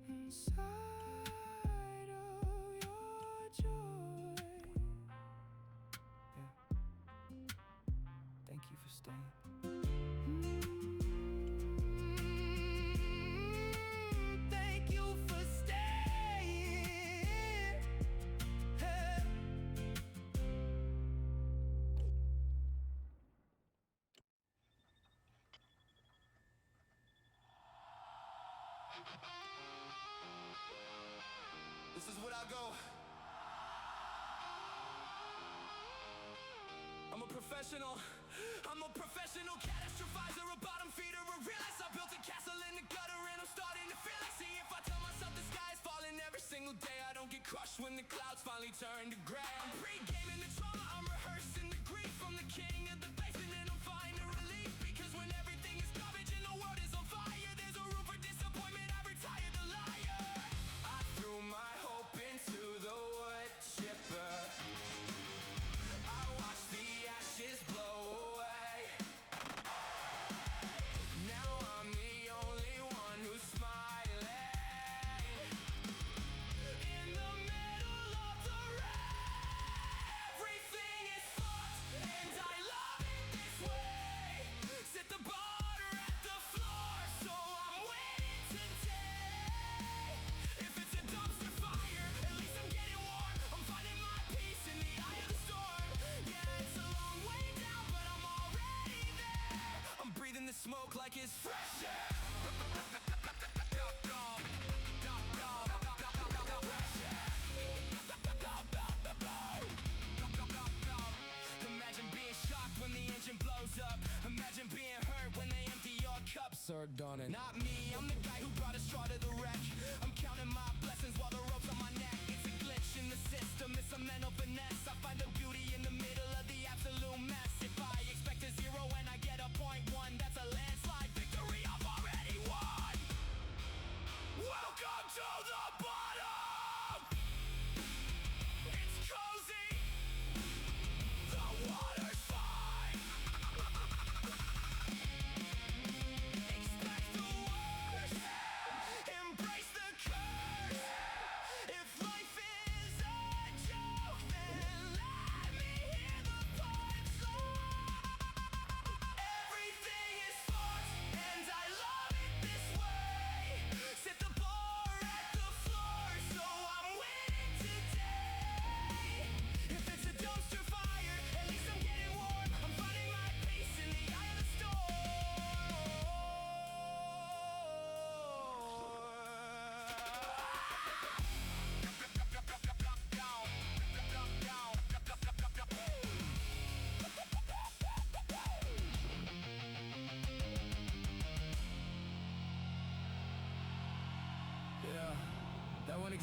inside of your joy. Yeah. Thank you for staying. Thank you for staying. Hey. This is what I go. I'm a professional catastrophizer, a bottom feeder, a realist. I built a castle in the gutter and I'm starting to feel it. See, if I tell myself the sky is falling every single day, I don't get crushed when the clouds finally turn to gray. I'm pre-gaming the trauma, I'm rehearsing the grief from the king of the basement, and I'm finding relief, because when everything is garbage and the world is on fire, there's a room for disappointment. I retired the liar. I threw my hope into the wood chipper. I watched the ashes blow away. Now I'm the only one who's smiling in the middle of the rain. Everything is fucked and I love it this way. Set the bar at the floor, so I'm winning today. If it's a dumpster fire, at least I'm getting warm. I'm finding my peace in the eye of the storm. Yeah, it's a long way down, but I'm already there. I'm breathing the smoke like it's fresh air. Imagine being shocked when the engine blows up. Imagine being hurt when they empty your cup. Served on it. Not me, I'm the guy who brought a straw to the wreck. I'm counting my blessings while the rope's on my neck. It's a glitch in the system, it's a mental finesse. I find the beauty in the middle of the absolute mess.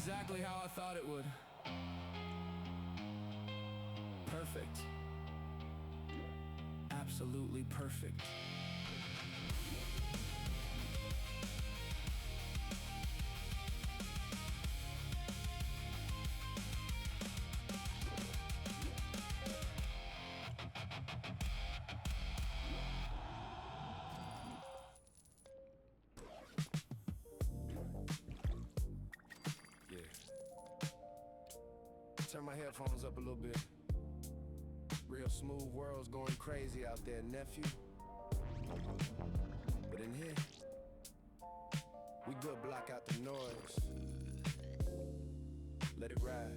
exactly how I thought it would. Perfect. Absolutely perfect. Turn my headphones up a little bit. Real smooth world's going crazy out there, nephew. But in here, we good block out the noise. Let it ride.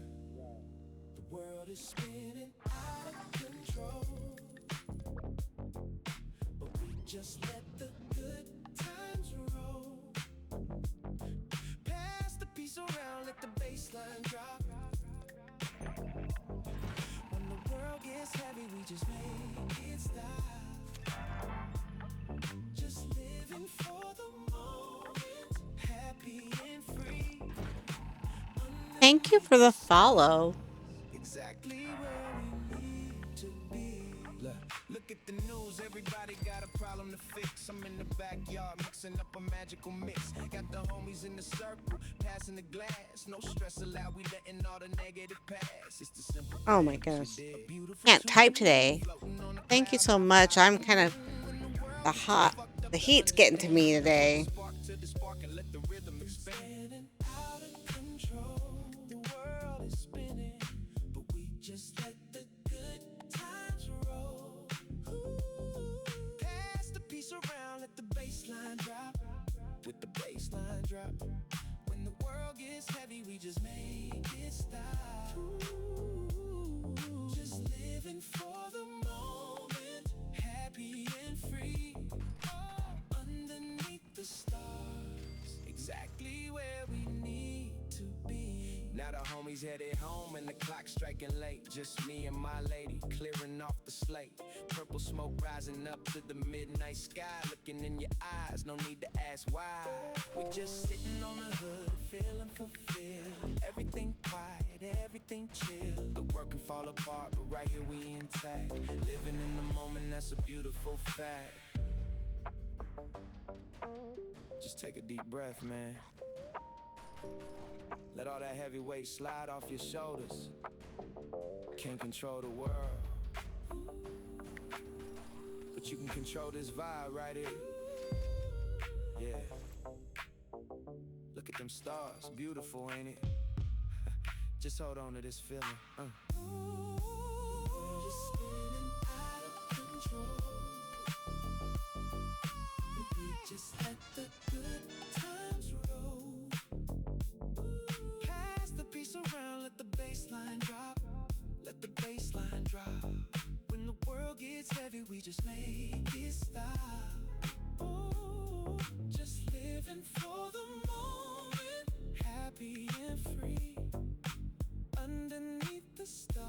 The world is spinning out of control, but we just let the good times roll. Pass the piece around, let the baseline drop. When the world gets heavy, we just make it stop. Just living for the moment, happy and free. Thank you for the follow. Exactly where we need to be. Look at the news, everybody got a problem to fix. I'm in the backyard mixing up a magical mix. Got the homies in the circle, passing the glass. No stress allowed, we letting all the negative pass. It's the simple. Oh my goodness. Can't type today. Thank you so much. I'm kind of the heat's getting to me today. Spark to the spark and let the rhythm expand. Out of control, the world is spinning, but we just let the good times roll. Pass the piece around, let the baseline drop. With the baseline drop. When the world gets heavy, we just make it stop. Just living for the moment, happy and free. Oh, underneath the stars, exactly where we need to be. Now the homies headed home and the clock striking late. Just me and my lady clearing off the slate. Purple smoke rising up to the midnight sky. Looking in your eyes, no need to ask why. We just sitting on the hood, feeling fulfilled. Everything quiet, everything chill. The world can fall apart, but right here we intact. Living in the moment, that's a beautiful fact. Just take a deep breath, man. Let all that heavy weight slide off your shoulders. Can't control the world, but you can control this vibe right here. Yeah. Look at them stars, beautiful, ain't it? Just hold on to this feeling. We're just spinning out of control, but we just let the good times roll. Pass the piece around, let the baseline drop. Let the baseline drop. When the world gets heavy, we just make it stop. Oh, just living for the moment, happy and free. Underneath the stars,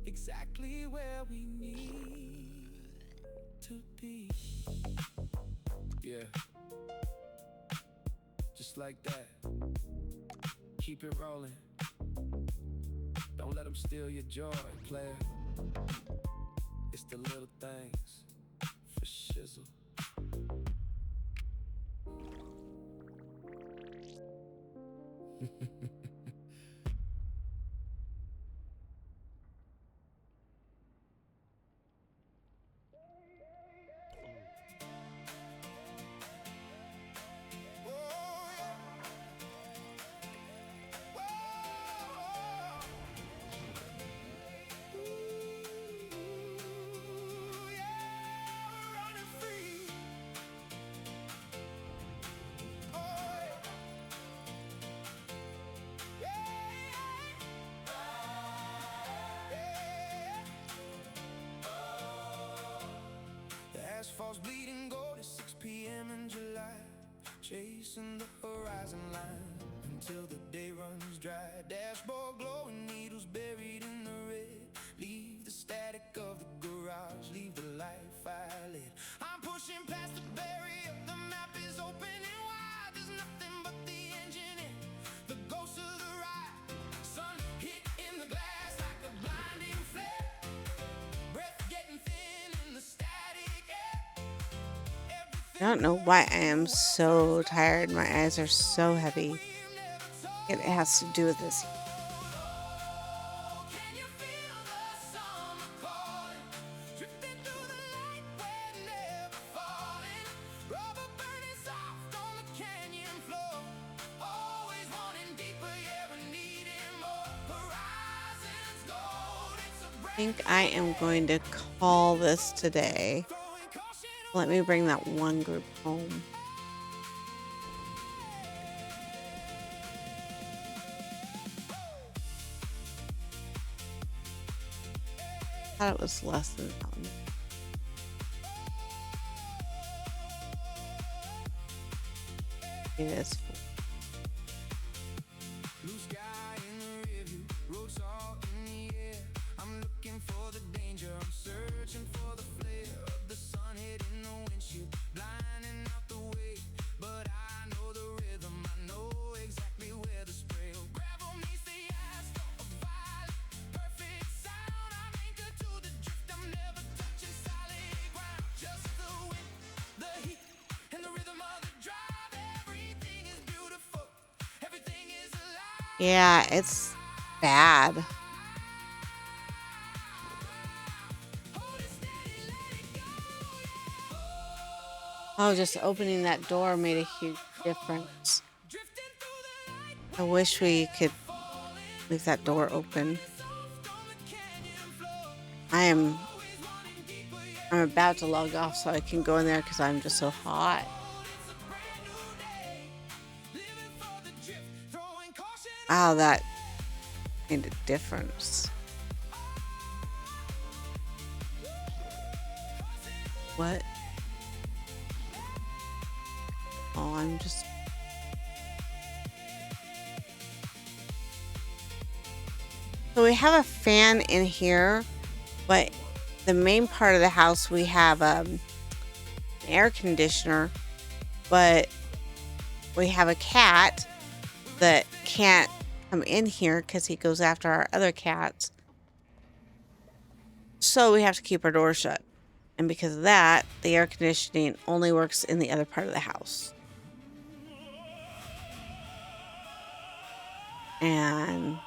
exactly where we need to be. Yeah, just like that. Keep it rolling. Don't let them steal your joy, player. It's the little things for shizzle. Asphalt's bleeding gold at 6 p.m. in July. Chasing the horizon line until the day runs dry. Dashboard glowing, needles buried in the red. Leave the static of the garage, leave the light fire lit. I'm pushing past the barrier, the map is open and wide. There's nothing but the engine in the ghost of I don't know why I am so tired. My eyes are so heavy. It has to do with this. Can you feel the summer calling? Drifting through the night, we're never falling. Rubber burning soft on the canyon floor. Always wanting deeper, yeah, we're needing more. Horizons gold, it's a I think I am going to call this today. throwing caution. Let me bring that one group home. I thought it was less than that one. It is. Blue sky in the rearview, road salt in the air. I'm looking for the danger, I'm searching for the flare of the sun hitting the windshield, blinding out the way. But I know the rhythm, I know exactly where the spray will gravel meets the asphalt, a violent, perfect sound. I'm anchored to the drift, I'm never touching solid ground. Just the wind, the heat, and the rhythm of the drive. Everything is beautiful, everything is alive. Yeah, it's bad. Oh, just opening that door made a huge difference. I wish we could leave that door open. I'm about to log off so I can go in there because I'm just so hot. Wow, that made a difference. What? Oh, I'm just... So we have a fan in here, but the main part of the house we have an air conditioner, but we have a cat that can't come in here because he goes after our other cats. So we have to keep our door shut. And because of that, the air conditioning only works in the other part of the house. And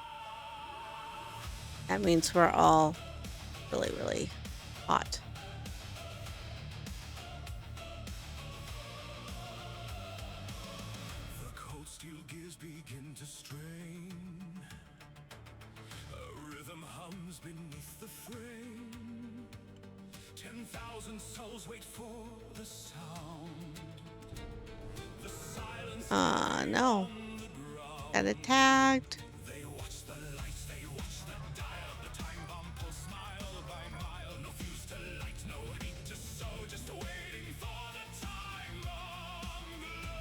that means we're all really, really hot. The cold steel gears begin to strain. A rhythm hums beneath the frame. 10,000 souls wait for the sound. The silence No. Got attacked. they watch the lights, they watch the dial. The time bomb pulse mile by mile. No fuse to light, no heat to sow. Just waiting for the time bomb glow.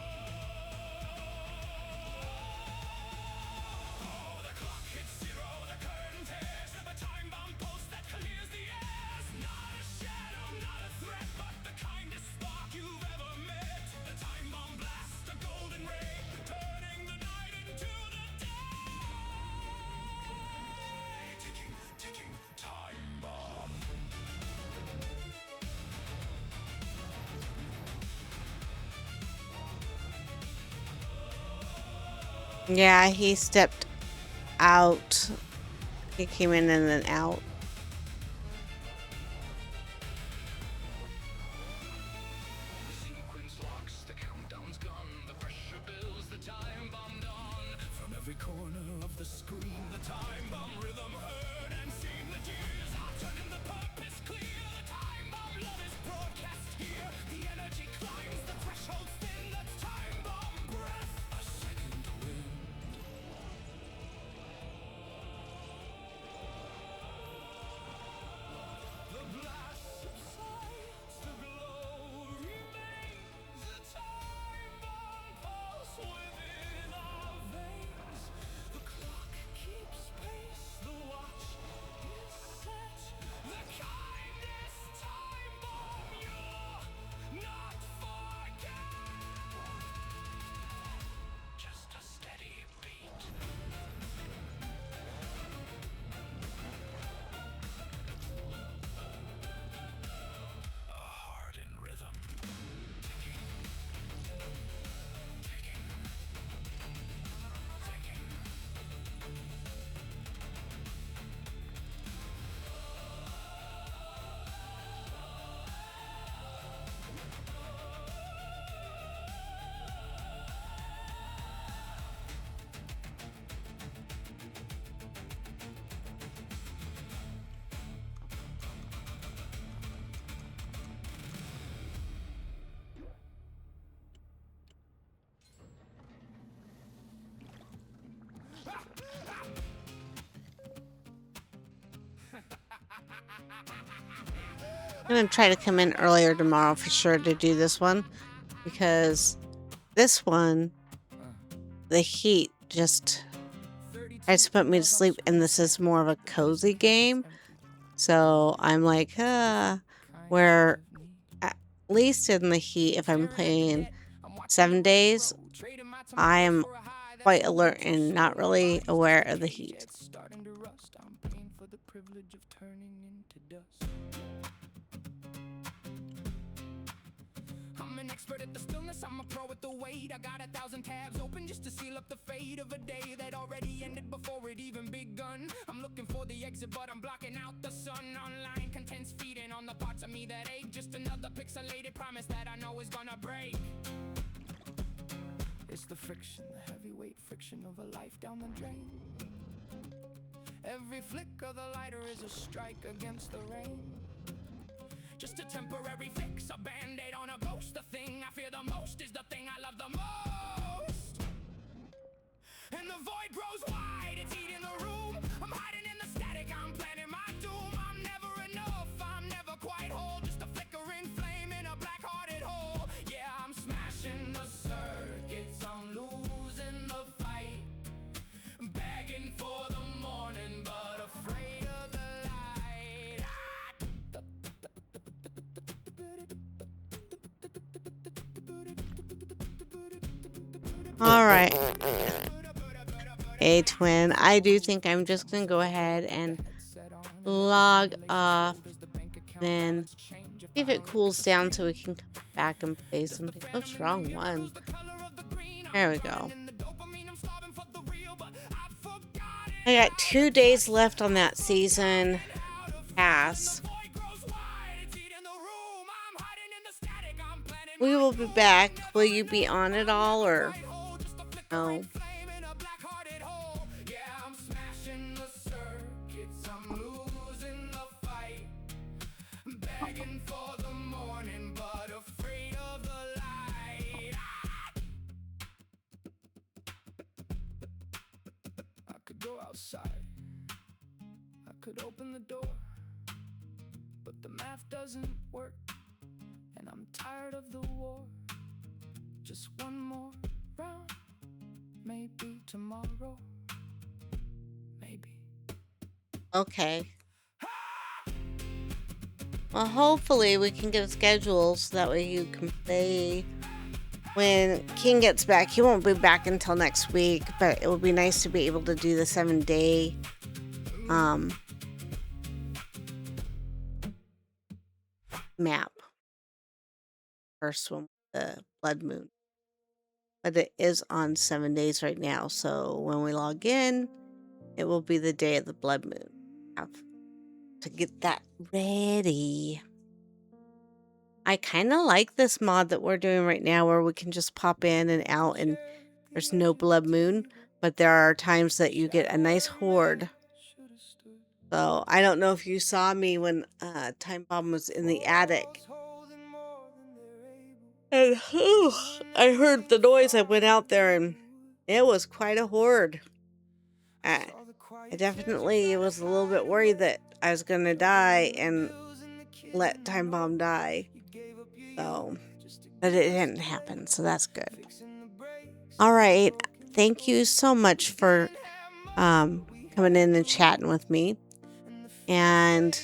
Oh, the clock hits zero, the curtain tears. The time bomb pulse that clears the air. Not a shadow, not a threat, but the kindest spark you've ever met. The time bomb blast, a golden ray, turning the night into the day. Ticking, ticking, time bomb. Yeah, he stepped out. He came in and then out. Sequence locks, the countdown's gone, the pressure builds, the time bomb dawn. From every corner of the screen, the time bomb rhythm heard and seen. The gears are turning, the purpose clear. The time bomb love is broadcast here. The energy climbs, the threshold thin. The time bomb breath, a second wind. I'm going to try to come in earlier tomorrow for sure to do this one. Because this one, the heat just tries to put me to sleep. And this is more of a cozy game. So I'm like, where at least in the heat, if I'm playing 7 days, I am quite alert and not really aware of the heat. I'm an expert at the stillness, I'm a pro at the weight. I got 1,000 tabs open just to seal up the fate of a day that already ended before it even begun. I'm looking for the exit, but I'm blocking out the sun. Online content's feeding on the parts of me that ache. Just another pixelated promise that I know is gonna break. It's the friction, the heavyweight friction of a life down the drain. Every flick of the lighter is a strike against the rain. Just a temporary fix, a band-aid on a ghost. The thing I fear the most is the thing I love the most. And the void grows wide, it's eating the room. I'm hiding in the static, I'm planning my doom. I'm never enough, I'm never quite whole. Just a flickering flame in a black-hearted hole. Yeah, I'm smashing the circuits, I'm losing the fight. Begging for the morning, but afraid of the light. All right. Hey, twin. I do think I'm just going to go ahead and log off. Then see if it cools down so we can come back and play something. Oops, wrong one. There we go. I got 2 days left on that season pass. We will be back. Will you be on it all or no? Go outside, I could open the door, but the math doesn't work, and I'm tired of the war. Just one more round, maybe tomorrow, maybe. Okay. Well, hopefully we can get a schedule so that way you can play when King gets back. He won't be back until next week, but it would be nice to be able to do the 7-day map. First one, the blood moon. But it is on 7 days right now, so when we log in, it will be the day of the blood moon. Have to get that ready. I kind of like this mod that we're doing right now where we can just pop in and out and there's no blood moon, but there are times that you get a nice horde. So I don't know if you saw me when Time Bomb was in the attic. And I heard the noise. I went out there and it was quite a horde. I definitely was a little bit worried that I was going to die and let Time Bomb die. So, but it didn't happen, so that's good. All right. Thank you so much for coming in and chatting with me. And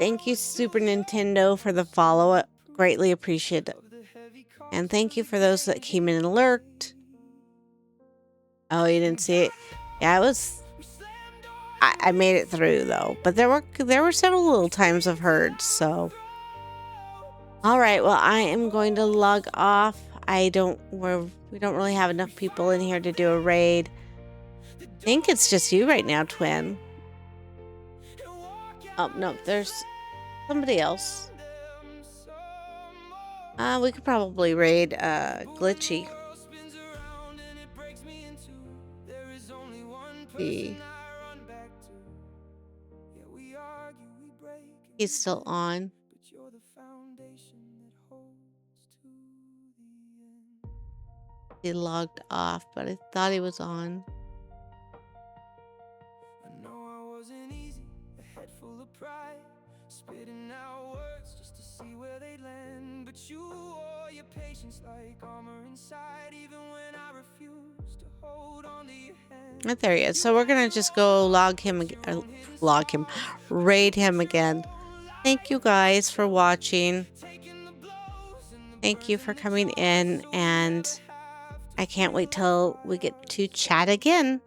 thank you, Super Nintendo, for the follow-up. Greatly appreciate it. And thank you for those that came in and lurked. Oh, you didn't see it? Yeah, it was... I made it through, though. But there were several little times of herds, so... Alright, well, I am going to log off. We don't really have enough people in here to do a raid. I think it's just you right now, twin. Oh, no, there's somebody else. We could probably raid Glitchy. He's still on. He logged off, but I thought he was on. I know I wasn't easy, a head full of pride. spitting out words just to see where they land. But you wore your patience like armor inside, even when I refused to hold on to your hand. Oh, there he is. So we're gonna just go raid him again. Thank you guys for watching. Thank you for coming in, and I can't wait till we get to chat again.